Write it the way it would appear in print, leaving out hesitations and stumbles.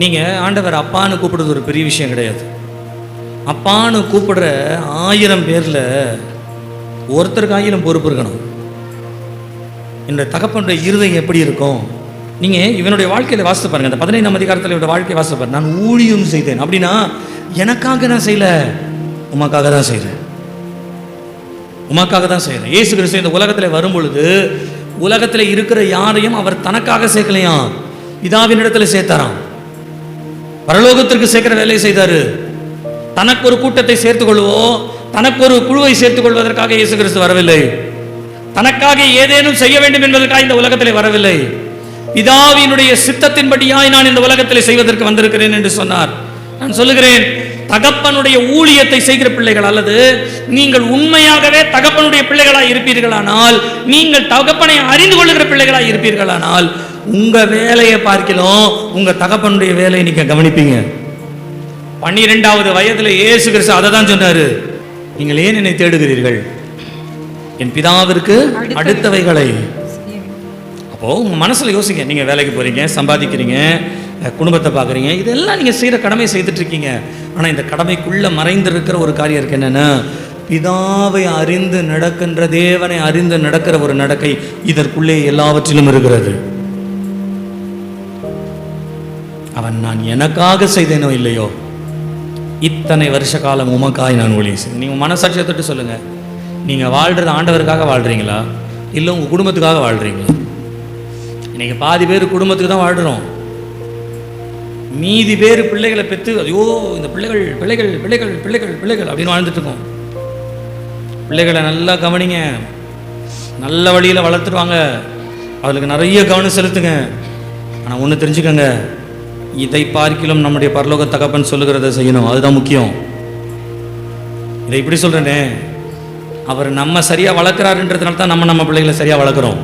நீங்கள் ஆண்டவர் அப்பான்னு கூப்பிடுறது ஒரு பெரிய விஷயம் கிடையாது. அப்பான்னு கூப்பிடுற 1000 பேரில் ஒருத்தருக்கு 1000 பொறுப்பு இருக்கணும். இந்த தகப்பனுடைய இருதயம் எப்படி இருக்கும்? நீங்கள் இவனுடைய வாழ்க்கையில் வாசித்து பாருங்கள். இந்த 15ஆம் அதிகாரத்தில் இவருடைய வாழ்க்கையை வாசித்து பாருங்க. நான் ஊழியம் செய்தேன் அப்படின்னா எனக்காக நான் செய்யலை, உமக்காக தான் செய்கிறேன், உமக்காக தான் செய்கிறேன். இயேசு கிறிஸ்து இந்த உலகத்தில் வரும்பொழுது உலகத்தில் இருக்கிற யாரையும் அவர் தனக்காக சேர்க்கலையாம், பிதாவின் இடத்துல சேர்த்தாராம். பரலோகத்திற்கு சேர்க்கிற வேலையை செய்தார். தனக்கு ஒரு கூட்டத்தை சேர்த்துக் கொள்வோ, தனக்கு ஒரு குழுவை சேர்த்துக் கொள்வதற்காக இயேசு கிறிஸ்து வரவில்லை. தனக்காக ஏதேனும் செய்ய வேண்டும் என்பதற்காக இந்த உலகத்தில் வரவில்லை. பிதாவினுடைய சித்தத்தின்படியாய் நான் இந்த உலகத்தில் செய்வதற்கு வந்திருக்கிறேன் என்று சொன்னார். நான் சொல்லுகிறேன், தகப்பனுடைய ஊழியத்தை செய்கிற பிள்ளைகள், அல்லது நீங்கள் உண்மையாகவே தகப்பனுடைய பிள்ளைகளாய் இருப்பீர்களானால், நீங்கள் தகப்பனை அறிந்து கொள்ளுகிற பிள்ளைகளாய் இருப்பீர்களானால், உங்க வேலையை பார்க்கலாம் உங்க தகப்பனுடைய வேலையை நீங்க கவனிப்பீங்க. 12வது வயதுல இயேசு கிறிஸ்து அதை தான் சொன்னாரு, நீங்கள் ஏன் என்னை தேடுகிறீர்கள், என் பிதாவிற்கு அடுத்தவைகளை. அப்போ உங்க மனசுல யோசிங்க, நீங்க வேலைக்கு போறீங்க, சம்பாதிக்கிறீங்க, குடும்பத்தை பார்க்குறீங்க, இதெல்லாம் நீங்கள் செய்கிற கடமை செய்துட்டு இருக்கீங்க. ஆனால் இந்த கடமைக்குள்ளே மறைந்திருக்கிற ஒரு காரியம் இருக்கு. என்னென்னா, பிதாவை அறிந்து நடக்கின்ற, தேவனை அறிந்து நடக்கிற ஒரு நடக்கை இதற்குள்ளே எல்லாவற்றிலும் இருக்கிறது. அவன் நான் எனக்காக செய்தேனோ இல்லையோ, இத்தனை வருஷ காலம் உமக்காய் நான் ஊழியம் செய்தேன். நீங்கள் மனசாட்சியை தொட்டு சொல்லுங்கள், நீங்கள் வாழ்கிறது ஆண்டவருக்காக வாழ்கிறீங்களா, இல்லை உங்கள் குடும்பத்துக்காக வாழ்கிறீங்களா? இன்னைக்கு பாதி பேர் குடும்பத்துக்கு தான் வாழ்கிறோம், மீதி பேர் பிள்ளைகளை பெற்று ஐயோ இந்த பிள்ளைகள் பிள்ளைகள் பிள்ளைகள் பிள்ளைகள் பிள்ளைகள் அப்படின்னு வாழ்ந்துட்டு இருக்கோம். பிள்ளைகளை நல்லா கவனிங்க, நல்ல வழியில் வளர்த்துடுவாங்க, அவளுக்கு நிறைய கவனம் செலுத்துங்க. ஆனால் ஒன்று தெரிஞ்சுக்கங்க, இதை பார்க்கிலும் நம்முடைய பரலோக தகப்பன் சொல்லுகிறத செய்யணும், அதுதான் முக்கியம். இதை இப்படி சொல்கிறேனே, அவர் நம்ம சரியாக வளர்க்குறாருன்றதுனால தான் நம்ம பிள்ளைகளை சரியாக வளர்க்குறோம்.